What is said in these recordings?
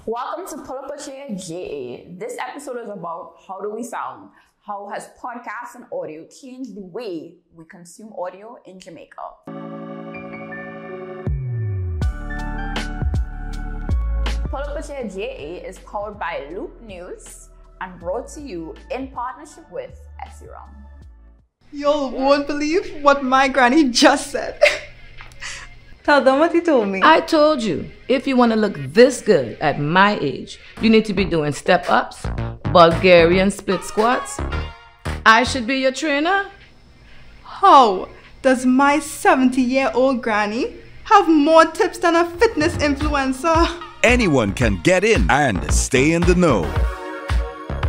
Welcome to Pull Up a Chair JA. This episode is about how do we sound? How has podcasts and audio changed the way we consume audio in Jamaica? Pull Up a Chair JA is powered by Loop News and brought to you in partnership with SERUM. You won't believe what my granny just said. Tell them what he told me. I told you, if you want to look this good at my age, you need to be doing step-ups, Bulgarian split squats. I should be your trainer? How does my 70-year-old granny have more tips than a fitness influencer? Anyone can get in and stay in the know.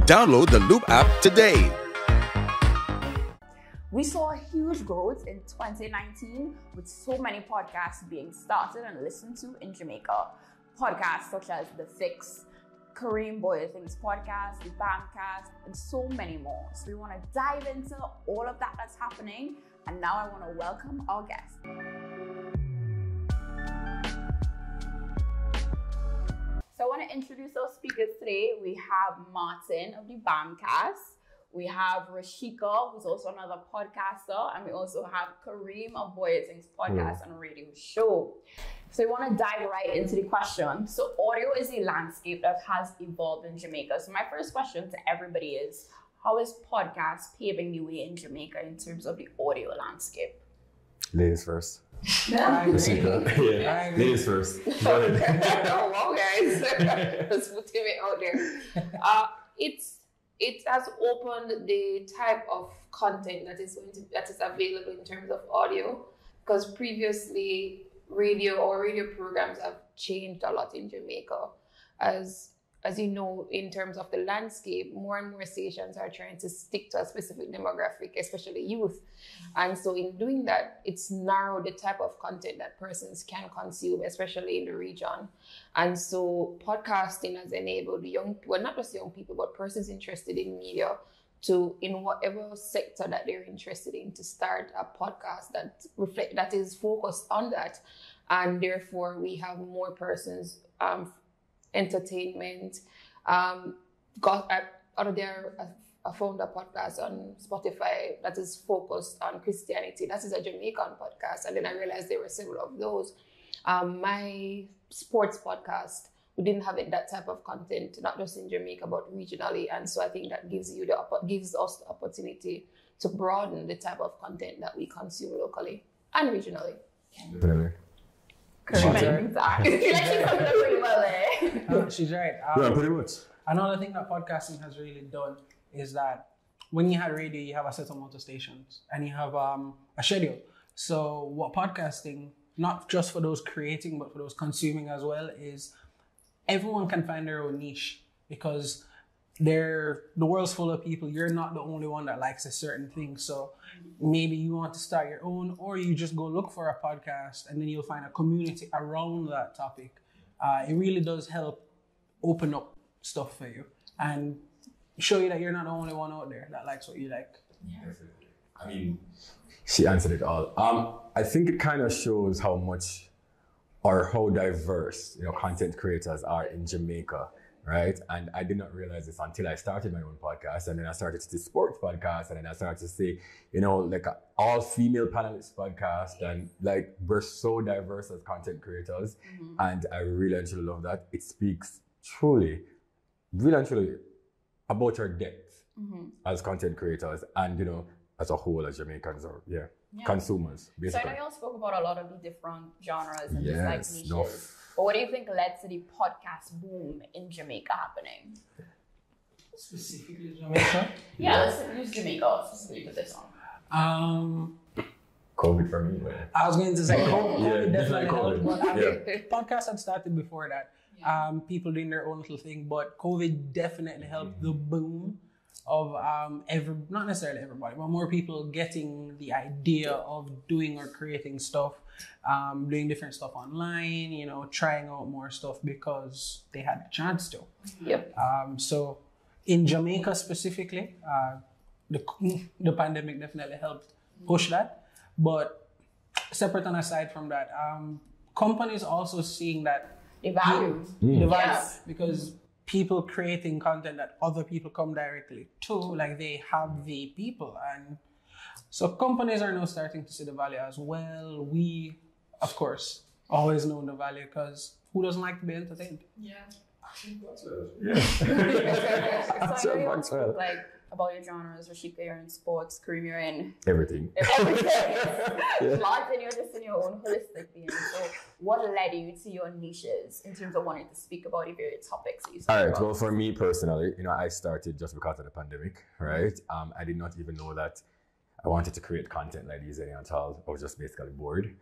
Download the Loop app today. We saw a huge growth in 2019 with so many podcasts being started and listened to in Jamaica. Podcasts such as The Fix, Kareem Bwoyatingz podcast, the BamCast, and so many more. So we want to dive into all of that that's happening. And now I want to welcome our guest. So I want to introduce our speakers today. We have Martin of the BamCast. We have Rosheika, who's also another podcaster, and we also have Kareem of Bwoyatingz podcast and radio show. So we want to dive right into the question. So audio is a landscape that has evolved in Jamaica. So my first question to everybody is, how is podcast paving the way in Jamaica in terms of the audio landscape? Ladies first. Yeah. Yeah. Ladies first. Oh, wow, guys. Let's put him out there. It has opened the type of content that is available in terms of audio, because previously radio programs have changed a lot in Jamaica. As you know, in terms of the landscape, more and more stations are trying to stick to a specific demographic, especially youth. And so in doing that, it's narrowed the type of content that persons can consume, especially in the region. And so podcasting has enabled not just young people, but persons interested in media to, in whatever sector that they're interested in, to start a podcast that is focused on that. And therefore, we have more persons, entertainment. I found a podcast on Spotify that is focused on Christianity. That is a Jamaican podcast. And then I realized there were several of those. My sports podcast, we didn't have that type of content, not just in Jamaica, but regionally. And so I think that gives us the opportunity to broaden the type of content that we consume locally and regionally. Definitely. Correct. I feel like she's coming up pretty well there. She's right. Yeah, pretty much. Another thing that podcasting has really done is that when you had radio, you have a set amount of stations and you have a schedule. So what podcasting, not just for those creating, but for those consuming as well, is everyone can find their own niche, because the world's full of people. You're not the only one that likes a certain thing. So maybe you want to start your own, or you just go look for a podcast and then you'll find a community around that topic. It really does help open up stuff for you and show you that you're not the only one out there that likes what you like. Yeah. I mean, she answered it all. I think it kind of shows how much or how diverse, content creators are in Jamaica. Right. And I did not realize this until I started my own podcast. And then I started to do sports podcasts. And then I started to say, like an all female panelist podcast. And like, we're so diverse as content creators. Mm-hmm. And I really and truly love that. It speaks really and truly about our depth as content creators and, as a whole, as Jamaicans or consumers. Basically. So I know you all spoke about a lot of the different genres and just like niches. But what do you think led to the podcast boom in Jamaica happening? Specifically Jamaica? Yeah, let's use Jamaica specifically for this one. COVID for me. Man. I was going to say COVID definitely COVID. helped. But podcasts had started before that. People doing their own little thing, but COVID definitely helped the boom of not necessarily everybody, but more people getting the idea of doing or creating stuff, doing different stuff online, trying out more stuff because they had the chance to. Yep. So in Jamaica specifically, the pandemic definitely helped push that. But separate and aside from that, companies also seeing that The value. The value. Yes. Because people creating content that other people come directly to, like they have the people. And so companies are now starting to see the value as well. We, of course, always know the value because who doesn't like to be entertained? Yeah. So I know you want to speak, like about your genres. Rosheika, you're in sports. Kareem, you're in everything. Martin, you're just in your own holistic being. So what led you to your niches in terms of wanting to speak about the various topics that you speak All right. about? Well, for me personally, I started just because of the pandemic, right? I did not even know that I wanted to create content like these at all. I was just basically bored.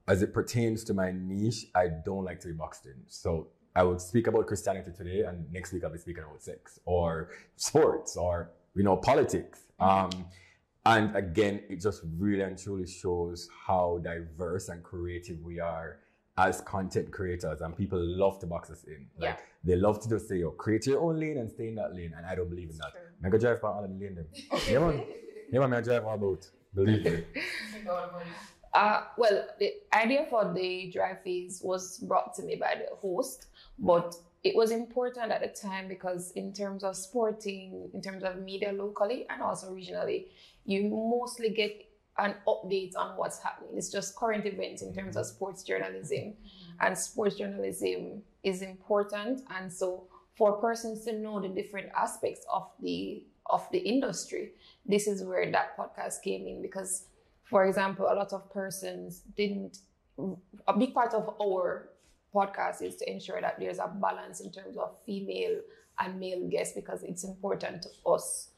As it pertains to my niche, I don't like to be boxed in. So I would speak about Christianity today, and next week I'll be speaking about sex or sports or politics. And again, it just really and truly shows how diverse and creative we are as content creators, and people love to box us in. Like they love to just say, create your own lane and stay in that lane, and I don't believe in that. I go drive by all of the lane them. Yeah, man, I drive all about. Believe me. Well, the idea for the drive phase was brought to me by the host, but it was important at the time because in terms of sporting, in terms of media locally and also regionally, you mostly get an update on what's happening. It's just current events in terms of sports journalism, and sports journalism is important. And so for persons to know the different aspects of the industry, this is where that podcast came in because, for example, a lot of persons a big part of our podcast is to ensure that there's a balance in terms of female and male guests because it's important to us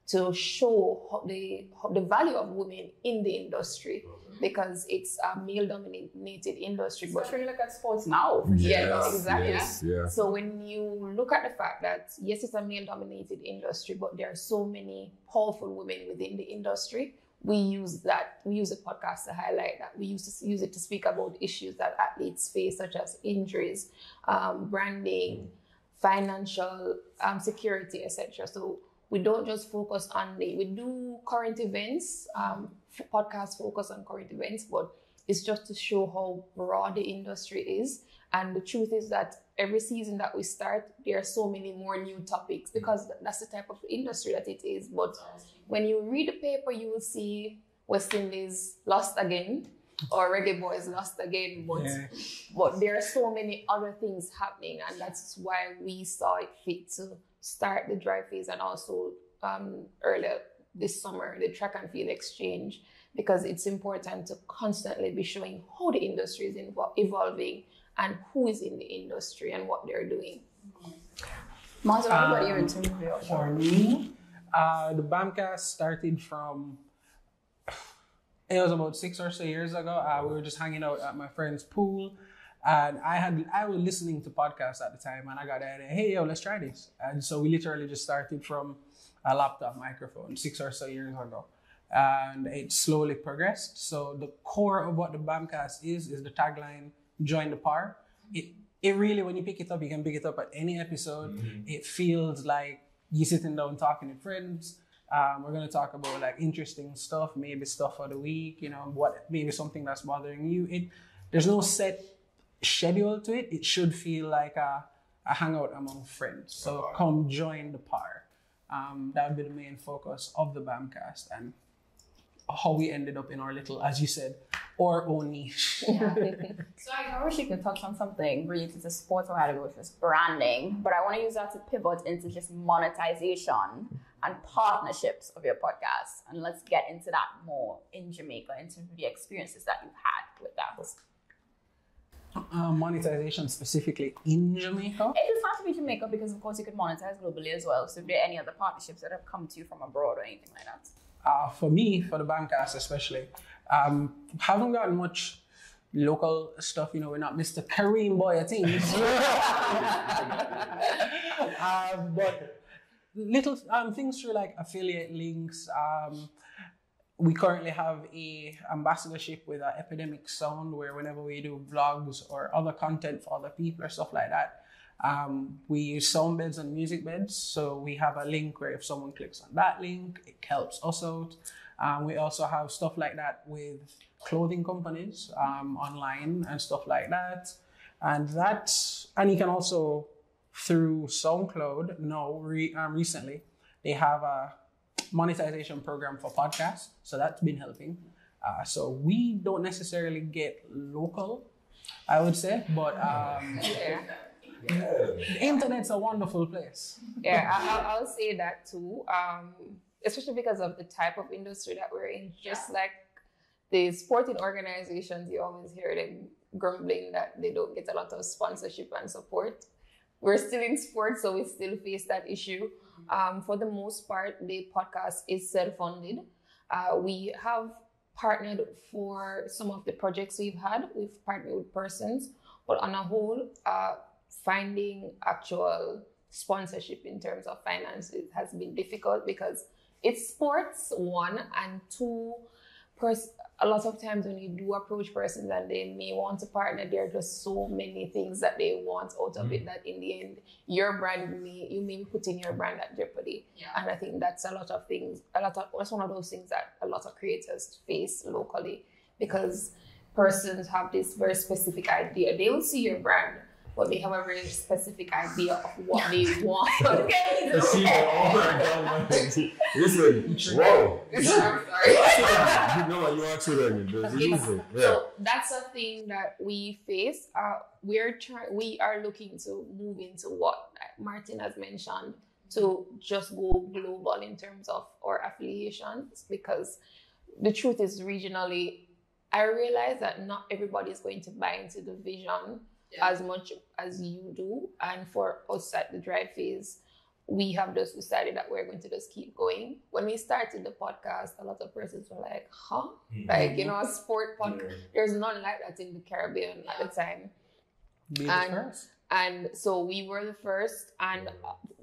to show the value of women in the industry because it's a male-dominated industry. Especially when you look at sports now. Yes, exactly. Yes, yeah. So when you look at the fact that, yes, it's a male-dominated industry, but there are so many powerful women within the industry, we use the podcast to highlight that. We use it to speak about issues that athletes face, such as injuries, branding, financial security, etc. So we don't just focus on we do current events, podcasts focus on current events, but it's just to show how broad the industry is. And the truth is that every season that we start, there are so many more new topics because that's the type of industry that it is. But when you read the paper, you will see West Indies lost again or Reggae Boys lost again. But there are so many other things happening, and that's why we saw it fit to start the drive phase and also earlier this summer, the track and field exchange, because it's important to constantly be showing how the industry is evolving and who is in the industry and what they're doing. Martin, what about you in terms of your For me, the BamCast started from, it was about 6 or so years ago. We were just hanging out at my friend's pool, and I was listening to podcasts at the time, and I got the idea, hey, let's try this. And so we literally just started from a laptop microphone 6 or so years ago. And it slowly progressed. So the core of what the BamCast is the tagline, join the power. It really, when you pick it up, you can pick it up at any episode. It feels like you're sitting down talking to friends. We're going to talk about like interesting stuff, maybe stuff for the week, maybe something that's bothering you. There's no set schedule to it. It should feel like a hangout among friends. So come join the power. That would be the main focus of the BamCast and how we ended up in our little, as you said, our own niche. So I know she could touch on something related to sports a while ago, which was branding, but I want to use that to pivot into just monetization and partnerships of your podcast. And let's get into that more in Jamaica, in terms of the experiences that you've had with that. Monetization specifically in Jamaica? It doesn't have to be Jamaica because, of course, you could monetize globally as well. So if there are any other partnerships that have come to you from abroad or anything like that? For me, for the BamCast especially, haven't gotten much local stuff. We're not Mr. Kareem Bwoyatingz. But little things through like affiliate links. We currently have a ambassadorship with Epidemic Sound, where whenever we do vlogs or other content for other people or stuff like that, we use sound beds and music beds. So we have a link where if someone clicks on that link, it helps us out. We also have stuff like that with clothing companies online and stuff like that. And you can also, through SoundCloud, recently, they have a monetization program for podcasts. So that's been helping. So we don't necessarily get local, I would say, but the internet's a wonderful place. Yeah, I'll say that too. Especially because of the type of industry that we're in. Just like the sporting organizations, you always hear them grumbling that they don't get a lot of sponsorship and support. We're still in sports, so we still face that issue. For the most part, the podcast is self-funded. We have partnered for some of the projects we've had. We've partnered with persons, but on a whole, finding actual sponsorship in terms of finances has been difficult because it's sports, one, and two, a lot of times when you do approach persons and they may want to partner, there are just so many things that they want out of it that in the end, your brand you may be putting your brand at jeopardy. Yeah. And I think that's that's one of those things that a lot of creators face locally because persons have this very specific idea. They will see your brand, but they have a very specific idea of what they want. Okay. Listen, whoa. I'm sorry. You know what you are children. So that's a thing that we face. We are looking to move into what Martin has mentioned, to just go global in terms of our affiliations, because the truth is regionally, I realize that not everybody is going to buy into the vision as much as you do. And for us at the Drive Phase, we have just decided that we're going to just keep going. When we started the podcast, a lot of persons were like, huh? Like, a sport podcast. There's none like that in the Caribbean at the time. Be the first. And so we were the first, and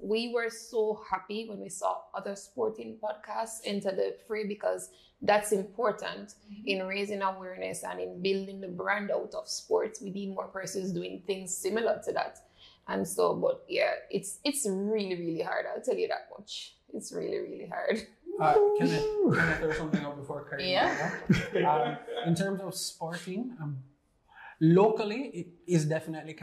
we were so happy when we saw other sporting podcasts enter the fray, because that's important in raising awareness and in building the brand out of sports. We need more persons doing things similar to that. And so, but yeah, it's really, really hard. I'll tell you that much. It's really, really hard. Can I throw something out before Kareem? Yeah. In terms of sporting, locally, it is definitely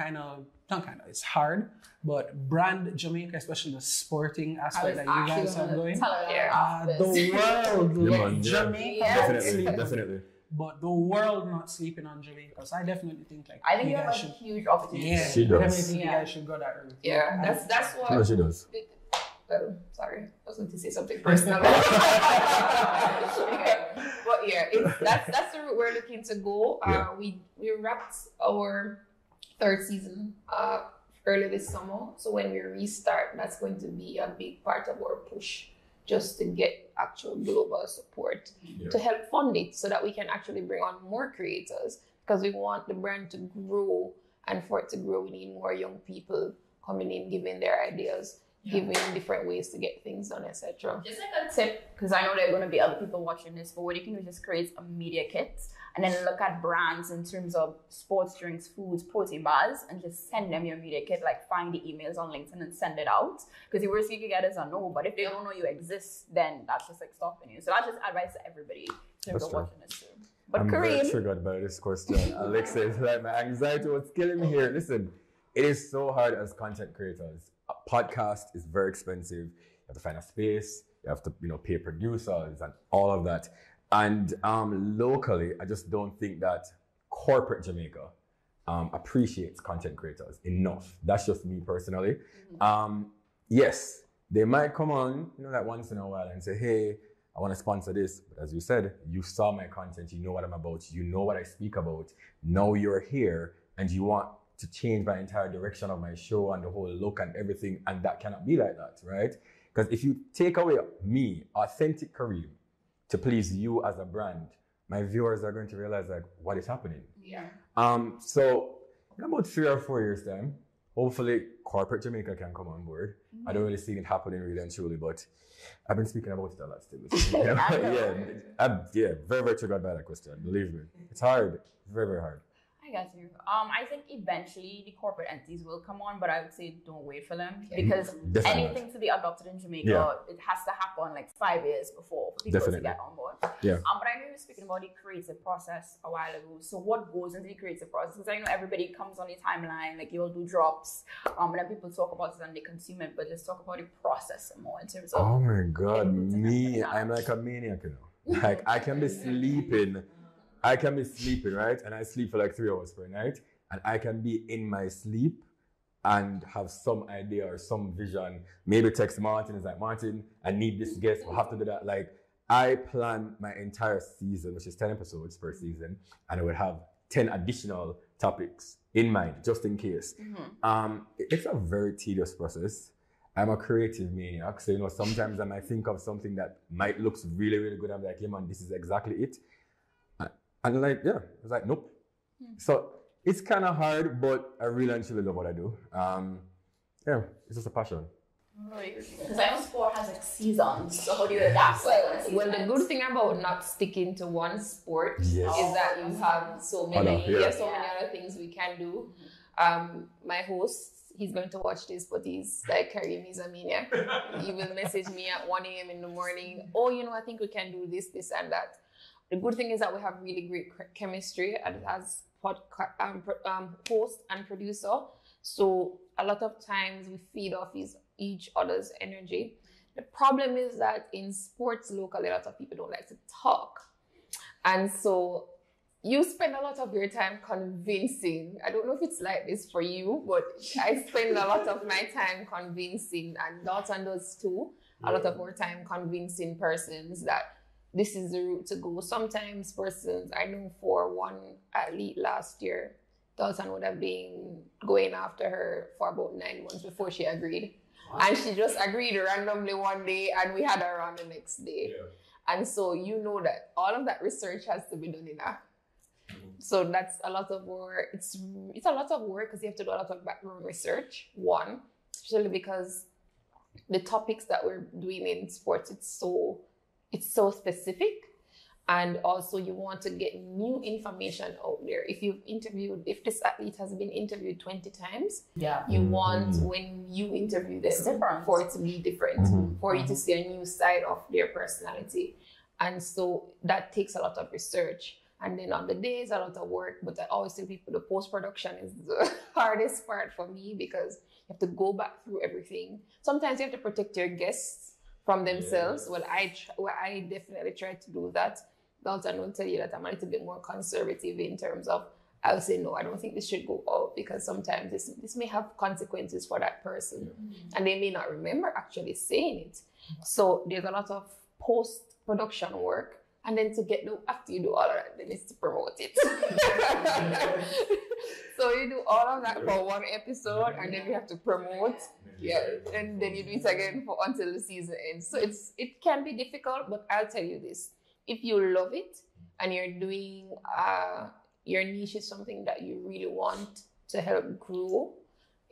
it's hard, but brand Jamaica, especially the sporting aspect that you guys have going, the world loves Jamaica. Definitely. But the world not sleeping on Jamaica. So I definitely think I think you have a huge opportunity. Yeah, she does. I definitely think you guys should go that route. Yeah, that's what. No, she does. Well, sorry, I was going to say something personal. But yeah, that's the route we're looking to go. We wrapped our third season early this summer. So when we restart, that's going to be a big part of our push, just to get actual global support to help fund it, so that we can actually bring on more creators, because we want the brand to grow, and for it to grow, we need more young people coming in, giving their ideas, giving different ways to get things done, etc. Just like a tip, because I know there are going to be other people watching this, but what you can do is just create a media kit and then look at brands in terms of sports drinks, foods, protein bars, and just send them your media kit, like find the emails on LinkedIn and send it out. Because the worst you can get is a no, but if they don't know you exist, then that's just like stopping you. So that's just advice to everybody in terms of watching this too. But I'm Kareem, very triggered by this question. Alexa, like my anxiety was killing me here. Listen, it is so hard as content creators. A podcast is very expensive. You have to find a space. You have to, pay producers and all of that. And locally, I just don't think that corporate Jamaica appreciates content creators enough. That's just me personally. Yes, they might come on, like once in a while and say, hey, I want to sponsor this. But as you said, you saw my content, you know what I'm about, you know what I speak about. Now you're here and you want to change my entire direction of my show and the whole look and everything. And that cannot be like that, right? Because if you take away me, authentic Kareem, to please you as a brand, my viewers are going to realize what is happening. Yeah. So in about 3 or 4 years time, hopefully corporate Jamaica can come on board. I don't really see it happening really and truly, but I've been speaking about it a lot still. I'm very, very triggered by that question. Believe me, it's hard. It's very, very hard. I I guess you. I think eventually the corporate entities will come on, but I would say don't wait for them because anything to be adopted in Jamaica, it has to happen like 5 years before for people to get on board. Yeah. But I know you were speaking about the creative process a while ago. So what goes into the creative process? Because I know everybody comes on the timeline, like you'll do drops, and then people talk about it and they consume it, but let's talk about the process more in terms of. Oh my God, I'm like a maniac, you know. Like I can be sleeping, right? And I sleep for like 3 hours per night. And I can be in my sleep and have some idea or some vision. Maybe text Martin, it's like, Martin, I need this guest, we'll have to do that. Like I plan my entire season, which is 10 episodes per season, and I would have 10 additional topics in mind, just in case. It's a very tedious process. I'm a creative maniac, so you know, sometimes I might think of something that might look really, really good. I'm like, yeah, man, this is exactly it. And like, yeah, it's like, nope. So it's kind of hard, but I really and truly love what I do. Yeah, it's just a passion. Because I know sport has like seasons, so how do you adapt? Well, the good thing about not sticking to one sport is that you have so many, other things we can do. My host, he's going to watch this, but he's like, Kareem, he's a maniac. He will message me at 1 a.m. in the morning. Oh, you know, I think we can do this, this, and that. The good thing is that we have really great chemistry as host and producer. So a lot of times we feed off each other's energy. The problem is that in sports locally, a lot of people don't like to talk. And so you spend a lot of your time convincing. I don't know if it's like this for you, but I spend a lot of my time convincing, and Dalton does too, a lot of our time convincing persons that this is the route to go. Sometimes persons, I know for one athlete last year, Dalton would have been going after her for about 9 months before she agreed. And she just agreed randomly one day, and we had her on the next day. And so you know that all of that research has to be done in that. So that's a lot of work. It's a lot of work because you have to do a lot of background research, one, especially because the topics that we're doing in sports, it's so specific. And also you want to get new information out there. If this athlete has been interviewed 20 times, you want when you interview them for it to be different, for you to see a new side of their personality. And so that takes a lot of research. And then on the day, it's a lot of work, but I always tell people the post-production is the hardest part for me because you have to go back through everything. Sometimes you have to protect your guests from themselves. Well, I definitely try to do that. Dalton will tell you that I'm a little bit more conservative in terms of, I'll say, no, I don't think this should go out because sometimes this may have consequences for that person. And they may not remember actually saying it. So there's a lot of post-production work. And then after you do all of that, then it's to promote it. So you do all of that for one episode, and then you have to promote. And then you do it again until the season ends. So it can be difficult, but I'll tell you this. If you love it and you're doing your niche is something that you really want to help grow,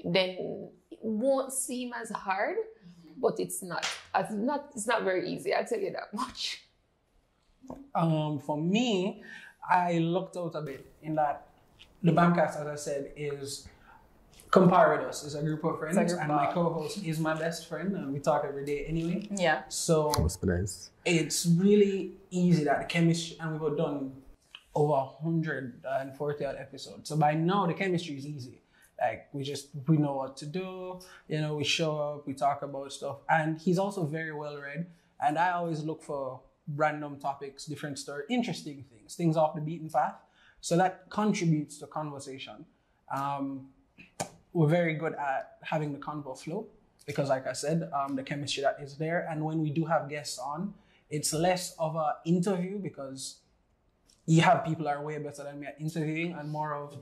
then it won't seem as hard, but it's not very easy. I'll tell you that much. For me, I looked out a bit in that the BamCast, as I said, is compare with us. It's a group of friends, and my co-host is my best friend, and we talk every day anyway. Yeah. So it's really easy that the chemistry, and we've done over 140 odd episodes. So by now the chemistry is easy. Like we know what to do. You know, we show up, we talk about stuff, and he's also very well read. And I always look for random topics, different stories, interesting things off the beaten path. So that contributes to conversation. We're very good at having the convo flow because, like I said, the chemistry that is there. And when we do have guests on, it's less of an interview because you have people that are way better than me at interviewing and more of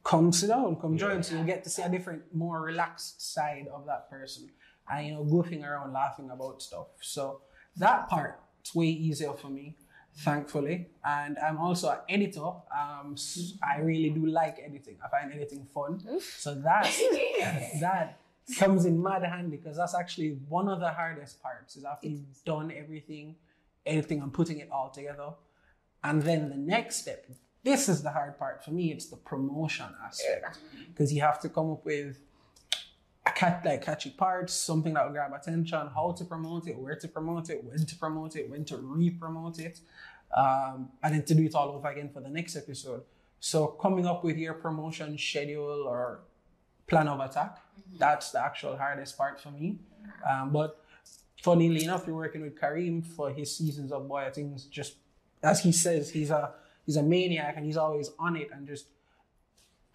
come sit down, come join. So you get to see a different, more relaxed side of that person and, you know, goofing around, laughing about stuff. So that part, it's way easier for me, thankfully. And I'm also an editor. I really do like editing. I find editing fun. So that comes in mad handy because that's actually one of the hardest parts is after you've done everything, editing and putting it all together. And then the next step, this is the hard part for me. It's the promotion aspect, because you have to come up with catchy parts, something that will grab attention, how to promote it, where to promote it, when to promote it, when to re-promote it, and then to do it all over again for the next episode. So coming up with your promotion schedule or plan of attack, that's the actual hardest part for me. But funnily enough, we're working with Kareem for his seasons of Bwoyatingz. Just as he says, he's a maniac and he's always on it, and just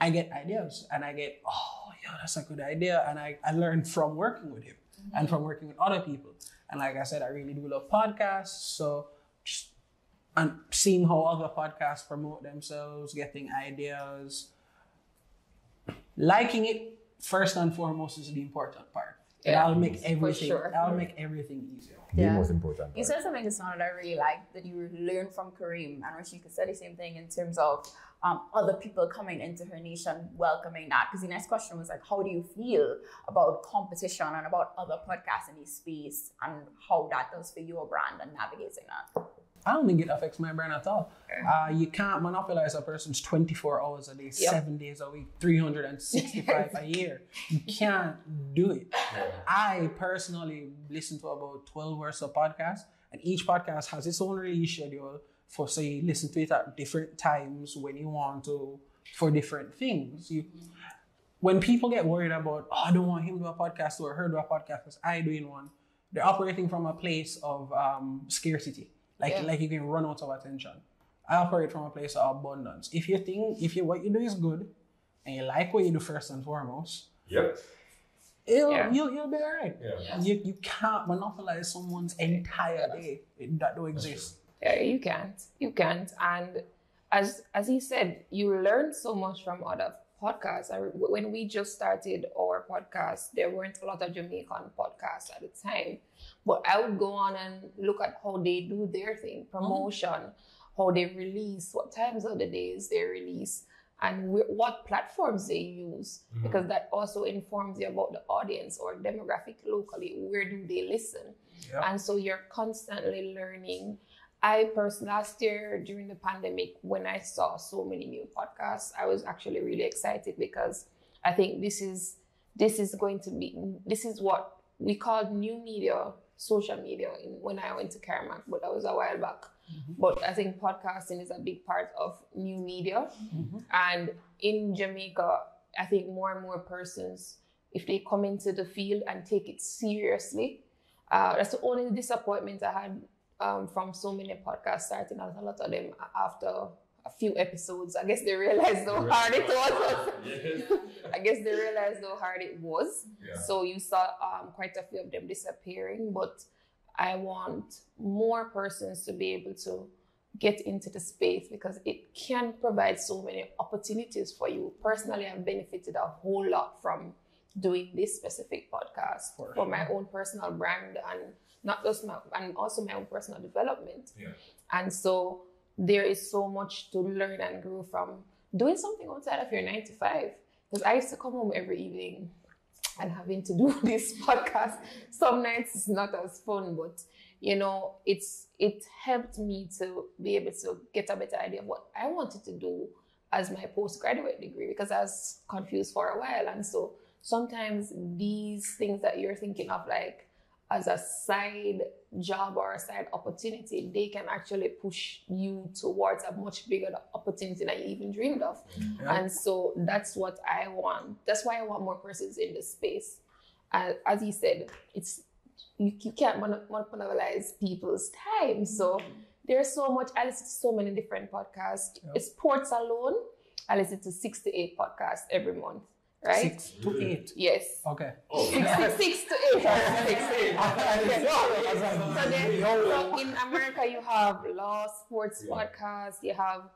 I get ideas and I get, oh yeah, that's a good idea, and I learn from working with him and from working with other people. And like I said, I really do love podcasts, so just and seeing how other podcasts promote themselves, getting ideas, liking it first and foremost is the important part. Yeah, that'll make everything. sure. That'll make everything easier. The most important part. You said something that's not that I really like, that you learn from Kareem, and Rosheika said the same thing in terms of other people coming into her nation, welcoming that. Because the next question was like, how do you feel about competition and about other podcasts in this space, and how that does for your brand and navigating that? I don't think it affects my brand at all. You can't monopolize a person's 24 hours a day, 7 days a week, 365 a year. You can't do it. I personally listen to about 12 or so podcasts, and each podcast has its own release schedule for, so you listen to it at different times when you want to, for different things. When people get worried about, oh, I don't want him to do a podcast or her to do a podcast because I doing one, they're operating from a place of scarcity. Like you can run out of attention. I operate from a place of abundance. If you think what you do is good and you like what you do first and foremost, you'll be all right. You can't monopolize someone's entire day. That don't exist. Yeah, you can't. And as he said, you learn so much from other podcasts. When we just started our podcast, there weren't a lot of Jamaican podcasts at the time. But I would go on and look at how they do their thing, promotion, how they release, what times of the days they release, and what platforms they use, because that also informs you about the audience or demographic locally. Where do they listen? And so you're constantly learning. Last year during the pandemic, when I saw so many new podcasts, I was actually really excited, because I think this is what we called new media, social media, when I went to Kareem, but that was a while back. But I think podcasting is a big part of new media. And in Jamaica, I think more and more persons, if they come into the field and take it seriously, that's the only disappointment I had from so many podcasts starting. A lot of them, after a few episodes, I guess they realized how hard it was. So you saw quite a few of them disappearing, but I want more persons to be able to get into the space, because it can provide so many opportunities for you. Personally, I've benefited a whole lot from doing this specific podcast for my own personal brand, and not just and also my own personal development. And so there is so much to learn and grow from doing something outside of your 9 to 5. Because I used to come home every evening and having to do this podcast. Some nights it's not as fun, but it helped me to be able to get a better idea of what I wanted to do as my postgraduate degree, because I was confused for a while. And so sometimes these things that you're thinking of, like as a side job or a side opportunity, they can actually push you towards a much bigger opportunity than you even dreamed of. And so that's what I want. That's why I want more persons in this space. As he said, you can't monopolize people's time. So there's so much. I listen to so many different podcasts. Sports alone, I listen to 6 to 8 podcasts every month. Right? 6 to 8. Yes. Okay. 6 to 8. So in America, you have law, sports podcasts. You have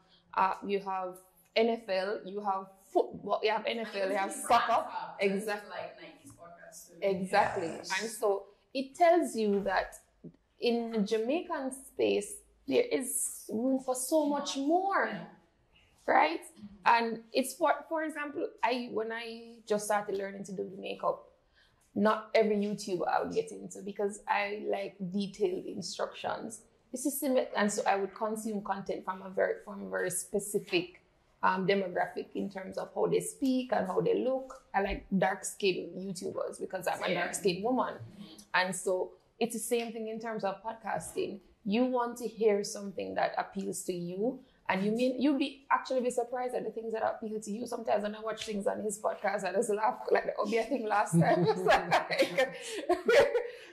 NFL. You have football. You have NFL. You have soccer. Exactly. Like Nike's podcast. Exactly. And so it tells you that in the Jamaican space, there is room for so much more. Right? And it's for example, when I just started learning to do the makeup, not every YouTuber I would get into, because I like detailed instructions. it's a similar, and so I would consume content from a very specific demographic in terms of how they speak and how they look. I like dark-skinned YouTubers because I'm a dark-skinned woman. And so it's the same thing in terms of podcasting. You want to hear something that appeals to you, and you'll be surprised at the things that appeal to you. Sometimes when I watch things on his podcast, I just laugh, like the Bwoyatingz last time.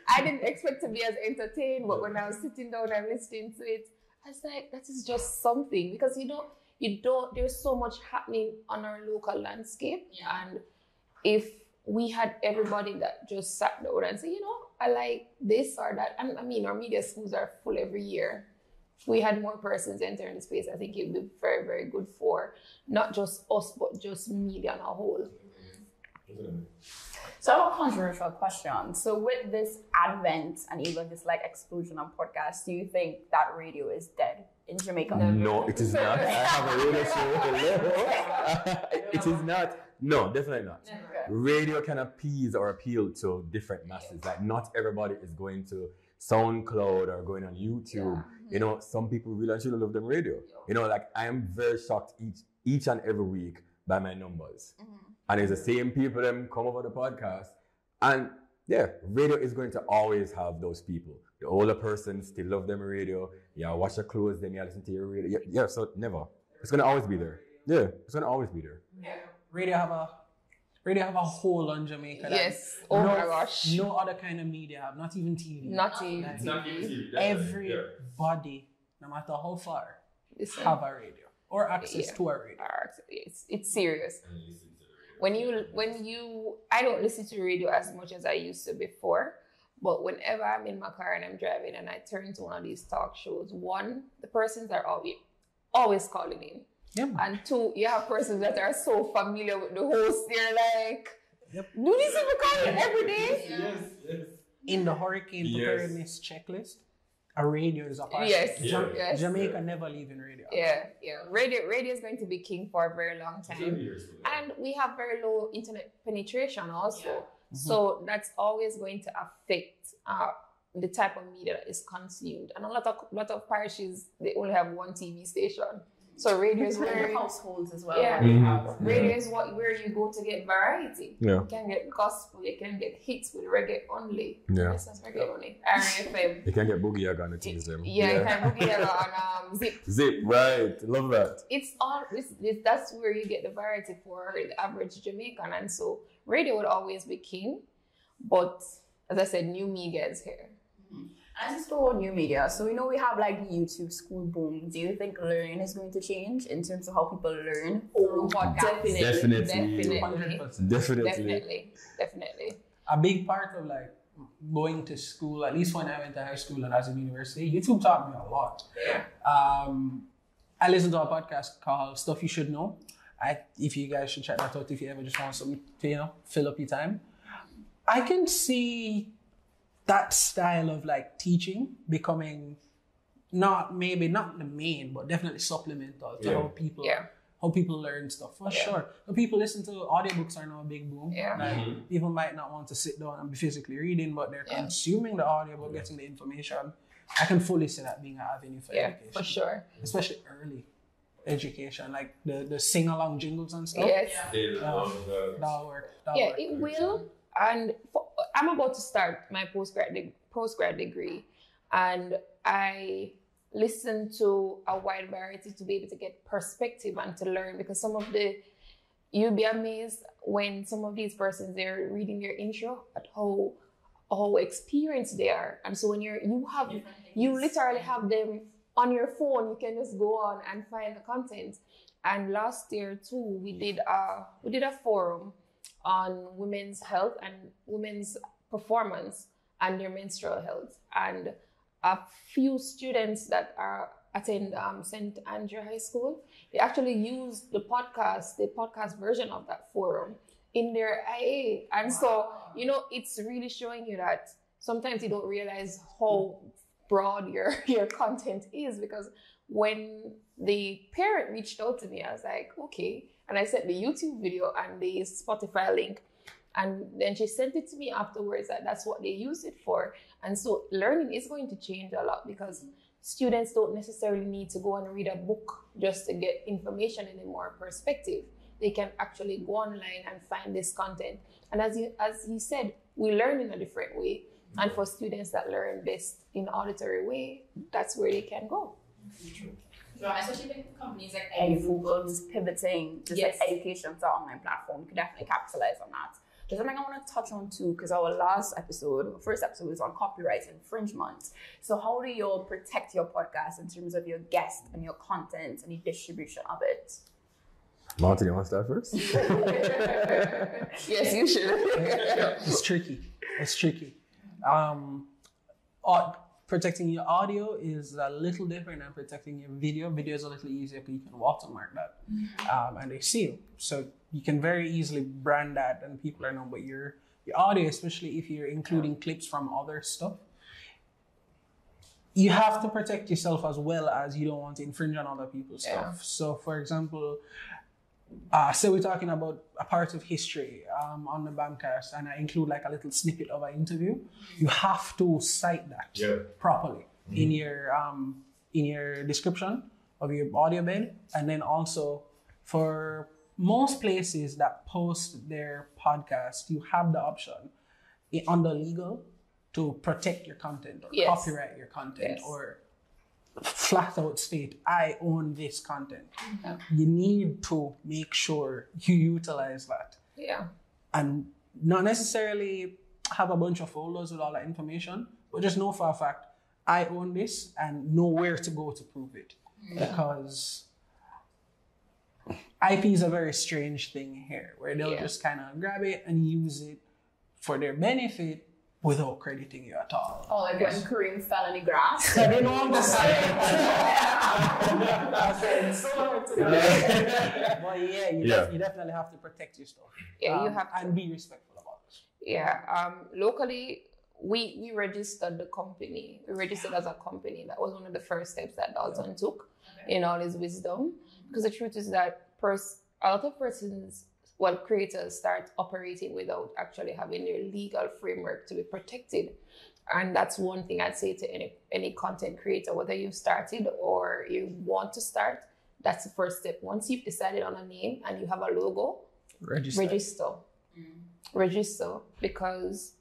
I didn't expect to be as entertained, but when I was sitting down and listening to it, I was like, that is just something, because there's so much happening on our local landscape. And if we had everybody that just sat down and say, I like this or that. I mean, our media schools are full every year. If we had more persons entering the space, I think it would be very, very good for not just us, but just media on a whole. So I have a controversial question. So with this advent and even this like explosion of podcasts, do you think that radio is dead in Jamaica? No, it is not. I have a radio show. It is not. No, definitely not. Okay. Radio can appease or appeal to different masses. Like not everybody is going to SoundCloud or going on YouTube. Some people really and truly love them radio. Like I am very shocked each and every week by my numbers. And it's the same people that come over the podcast. And radio is going to always have those people. The older person still love them radio. Watch your clothes, then listen to your radio. So never. It's going to always be there. Yeah, it's going to always be there. Radio have a hole on Jamaica. Yes. Oh my gosh. No other kind of media have, not even TV. Not even TV. Everybody, no matter how far, have a radio or access to a radio. It's serious. I don't listen to radio as much as I used to before, but whenever I'm in my car and I'm driving and I turn to one of these talk shows, one, the persons are always calling in. Yep. And two, you have persons that are so familiar with the host, they're like, do these people call in every day? Yes. In the hurricane preparedness checklist, a radio is a part. Yes. Jamaica never leaving radio. Yeah. Radio is going to be king for a very long time. And we have very low internet penetration also. So that's always going to affect the type of media that is consumed. And a lot of parishes, they only have one TV station. So radio is where households as well. Yeah, radio is where you go to get variety. Yeah. You can get gospel, you can get hits with reggae only. Yeah. That's reggae only. RFM. You can get Boogie Yaga on the things them. Yeah, you can Boogie Yaga on Zip. Zip, right. Love that. That's where you get the variety for the average Jamaican. And so radio would always be king. But as I said, new media is here. As it's for new media, so we have like the YouTube school boom. Do you think learning is going to change in terms of how people learn through podcasts? Definitely. A big part of like going to school, at least when I went to high school and as in university, YouTube taught me a lot. I listened to a podcast called Stuff You Should Know. If you guys should check that out if you ever just want something to fill up your time. I can see that style of like teaching becoming not the main, but definitely supplemental to how people learn stuff for sure. So people listen to audiobooks are now a big boom. Like, people might not want to sit down and be physically reading, but they're consuming the audiobook, getting the information. I can fully see that being an avenue for education. For sure. Especially early education, like the sing-along jingles and stuff. Yes. That'll work. It will. And I'm about to start my postgrad degree, and I listen to a wide variety to be able to get perspective and to learn, because you'll be amazed when some of these persons, they're reading their intro at how experienced they are. And so when you literally have them on your phone, you can just go on and find the content. And last year too, we did a forum on women's health and women's performance and their menstrual health. And a few students that attend St. Andrew High School, they actually used the podcast version of that forum in their IA. And so, it's really showing you that sometimes you don't realize how broad your content is, because when the parent reached out to me, I was like, okay. And I sent the YouTube video and the Spotify link. And then she sent it to me afterwards that's what they use it for. And so learning is going to change a lot, because students don't necessarily need to go and read a book just to get information anymore, perspective. They can actually go online and find this content. And as he said, we learn in a different way. And for students that learn best in auditory way, that's where they can go. So especially like companies like EduFocal who's pivoting just like education to an online platform, you can definitely capitalize on that. There's something I want to touch on too, because our first episode was on copyright infringement. So how do you protect your podcast in terms of your guests and your content and the distribution of it? Martin, you want to start first? Yes, you should. It's tricky. Protecting your audio is a little different than protecting your video. Video is a little easier because you can watermark that, and they seal. So you can very easily brand that, and people are known. But your audio, especially if you're including clips from other stuff, you have to protect yourself as well as you don't want to infringe on other people's stuff. So, for example, say we're talking about a part of history on the BamCast, and I include like a little snippet of an interview. You have to cite that properly in your description of your audio bed, and then also for most places that post their podcast, you have the option under legal to protect your content or copyright your content or flat out state, I own this content. You need to make sure you utilize that. And not necessarily have a bunch of folders with all that information, but just know for a fact, I own this and know where to go to prove it. Because IP is a very strange thing here, where they'll just kind of grab it and use it for their benefit without crediting you at all. Oh, like when Kareem fell in the grass. I don't know what I'm saying. But you definitely have to protect your stuff. You have to. And be respectful about it. Locally, we registered the company. We registered as a company. That was one of the first steps that Dalton took in all his wisdom. Because the truth is that a lot of persons, creators start operating without actually having their legal framework to be protected. And that's one thing I'd say to any content creator, whether you've started or you want to start, that's the first step. Once you've decided on a name and you have a logo, register. Register, because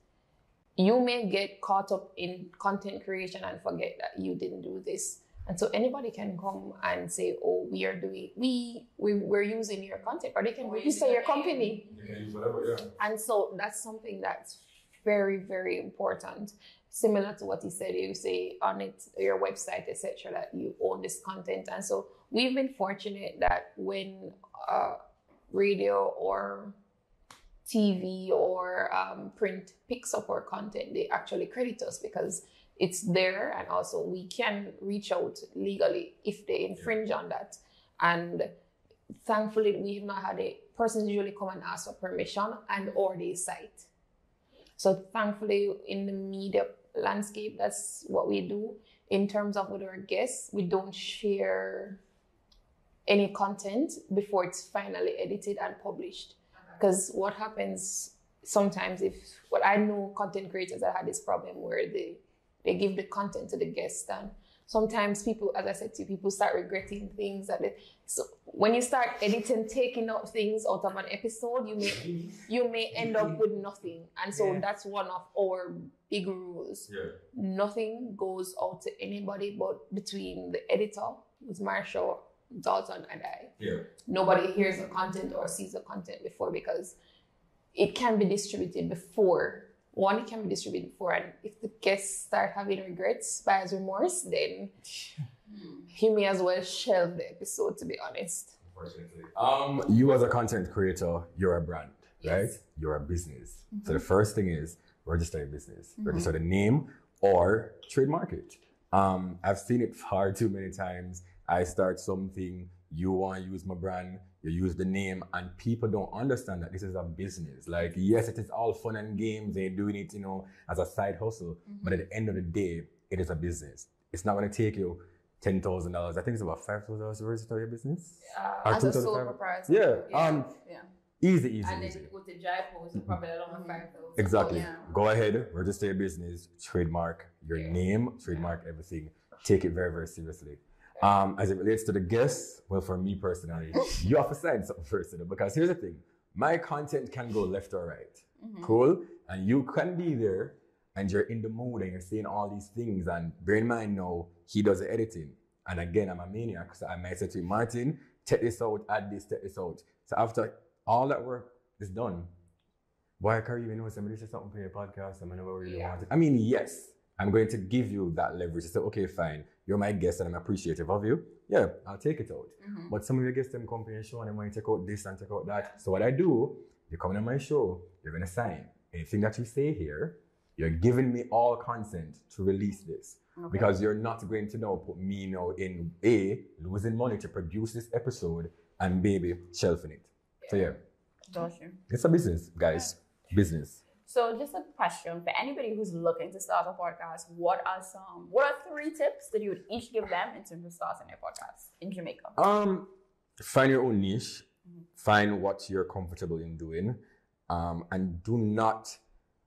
you may get caught up in content creation and forget that you didn't do this. And so anybody can come and say, oh, we're using your content, or they can register your company. You can use whatever, And so that's something that's very, very important. Similar to what he said, you say on your website, etc., that you own this content. And so we've been fortunate that when radio or TV or print picks up our content, they actually credit us because it's there, and also we can reach out legally if they infringe on that. And thankfully, we've not had a person usually come and ask for permission and or they cite. So thankfully, in the media landscape, that's what we do. In terms of with our guests, we don't share any content before it's finally edited and published. Because what happens sometimes I know content creators that had this problem where they give the content to the guest, and sometimes people, as I said to you, people start regretting things. So when you start editing, taking out things out of an episode, you may end up with nothing. And so that's one of our big rules. Nothing goes out to anybody but between the editor, who's Marshall, Dalton, and I. Nobody hears the content or sees the content before, because it can be distributed before. It can be distributed before, and if the guests start having regrets, buyer's remorse, then he may as well shelve the episode, to be honest. Unfortunately. You as a content creator, you're a brand, right? You're a business. So the first thing is register your business. Register the name or trademark it. I've seen it far too many times. I start something, you want to use my brand, you use the name, and people don't understand that this is a business. Like, yes, it is all fun and games, they're doing it, as a side hustle, but at the end of the day, it is a business. It's not going to take you $10,000. I think it's about $5,000 to register your business. As a sole proprietor. Easy. And then with the jive post, probably along $5,000. Exactly. Go ahead, register your business, trademark your name, trademark everything. take it very, very seriously. As it relates to the guests, well, for me personally, you have to sign something first, because here's the thing. My content can go left or right. Cool? And you can be there and you're in the mood and you're saying all these things. And bear in mind now, he does the editing. And again, I'm a maniac. So I might say to him, Martin, take this out, add this, take this out. So after all that work is done, boy, Kareem, you know, somebody said something for your podcast, I never really want it. I mean, yes, I'm going to give you that leverage to say, okay, fine, you're my guest and I'm appreciative of you. Yeah, I'll take it out. But some of your guests, them come to your show and they want to take out this and take out that. So what I do, you come on my show, you're going to sign. Anything that you say here, you're giving me all consent to release this. Because you're not going to now put me now in A, losing money to produce this episode, and B, shelving it. So yeah. It's a business, guys. Business. So just a question for anybody who's looking to start a podcast, what are 3 tips that you would each give them in terms of starting a podcast in Jamaica? Find your own niche, find what you're comfortable in doing, and do not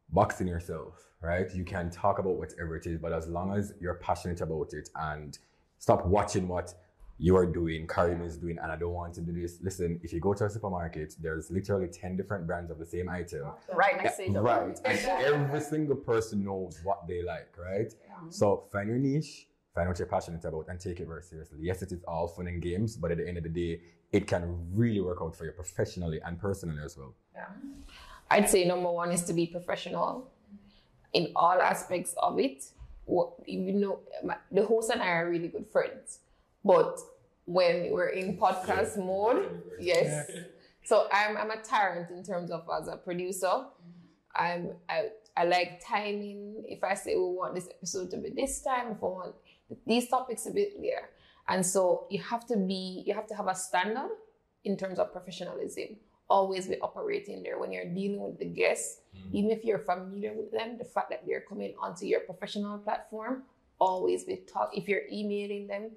box in yourself, right? You can talk about whatever it is, but as long as you're passionate about it, and stop watching what you are doing, Kareem is doing, and I don't want to do this. Listen, if you go to a supermarket, there's literally 10 different brands of the same item. Right next to each other. Right. And every single person knows what they like, right? So find your niche, find what you're passionate about, and take it very seriously. Yes, it is all fun and games, but at the end of the day, it can really work out for you professionally and personally as well. Yeah. I'd say number 1 is to be professional in all aspects of it. You know, the host and I are really good friends. But when we're in podcast mode, yes. So I'm a tyrant in terms of as a producer. I like timing. If I say we want this episode to be this time, if I want these topics to be there. And so you have to have a standard in terms of professionalism. Always be operating there when you're dealing with the guests. Even if you're familiar with them, the fact that they're coming onto your professional platform, always be if you're emailing them,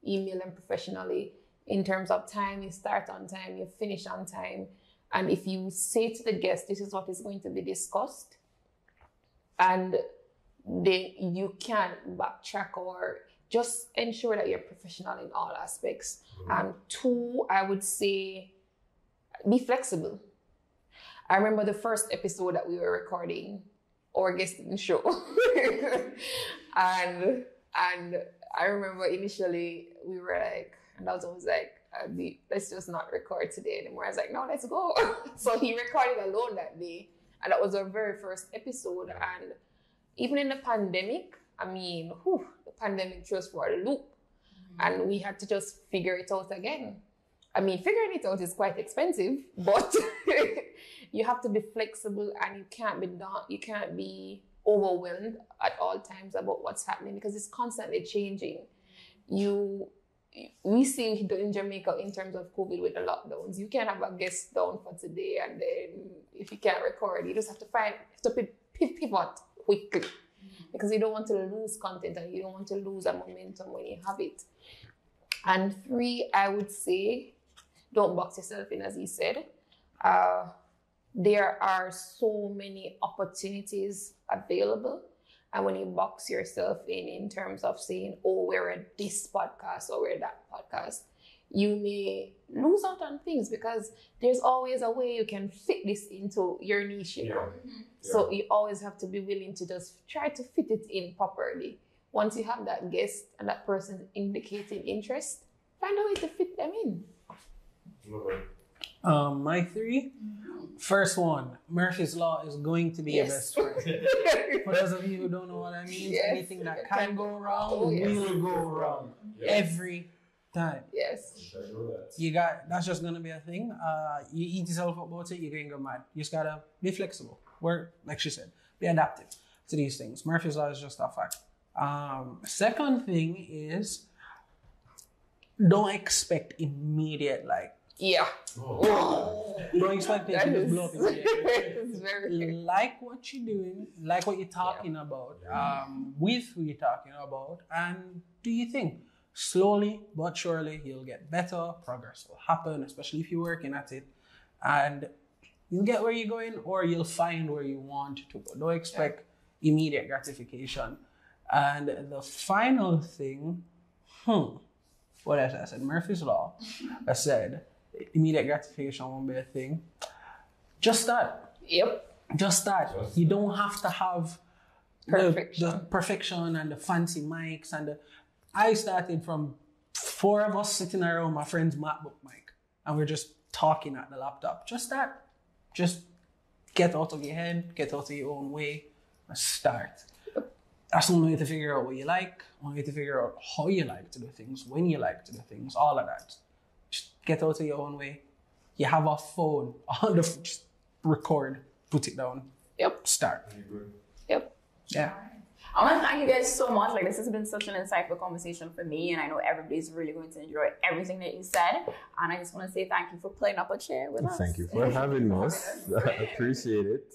email them professionally. In terms of time, you start on time, you finish on time. And if you say to the guest, this is what is going to be discussed, and you can't backtrack, or just ensure that you're professional in all aspects. And 2, I would say, be flexible. I remember the first episode that we were recording, our guest didn't show. and I remember initially we were like, and I was always like, let's just not record today anymore. I was like, no, let's go. So he recorded alone that day. And that was our very first episode. And even in the pandemic, I mean, the pandemic threw us for a loop. And we had to just figure it out again. I mean, figuring it out is quite expensive, but you have to be flexible, and you can't be overwhelmed at all times about what's happening, because it's constantly changing. We see in Jamaica in terms of COVID with the lockdowns, you can't have a guest down for today, and then if you can't record, you just have to pivot quickly, because you don't want to lose content and you don't want to lose a momentum when you have it. And 3, I would say, don't box yourself in, as he said. There are so many opportunities available. And when you box yourself in terms of saying, oh, we're at this podcast or we're that podcast, you may lose out on things, because there's always a way you can fit this into your niche, you know? So you always have to be willing to just try to fit it in properly. Once you have that guest and that person indicating interest, find a way to fit them in. My 3, first one, Murphy's Law is going to be your best friend. For those of you who don't know what I mean, anything that can go wrong will go wrong every time. Yes. That's just gonna be a thing. You eat yourself up about it, you're gonna go mad. You just gotta be flexible. Like she said, be adaptive to these things. Murphy's Law is just a fact. Second thing is, don't expect immediate don't expect things to just blow up in the like what you're doing, like what you're talking about, with who you're talking about, and do your thing. Slowly but surely, you'll get better. Progress will happen, especially if you're working at it, and you'll get where you're going, or you'll find where you want to go. Don't expect immediate gratification. And the final thing, what else I said? Murphy's Law. I said immediate gratification won't be a thing. Just that. Yep. Just that. You don't have to have the perfection and the fancy mics I started from 4 of us sitting around my friend's MacBook mic and we're just talking at the laptop. Just that. Just get out of your head, get out of your own way, and start. That's one way to figure out what you like, one way to figure out how you like to do things, when you like to do things, all of that. Just get out of your own way. You have a phone, just record, put it down. Yep. Start. Yep. Yeah. I want to thank you guys so much. Like, this has been such an insightful conversation for me, and I know everybody's really going to enjoy everything that you said. And I just want to say thank you for playing up a chair with us. Thank you for having us. I appreciate it.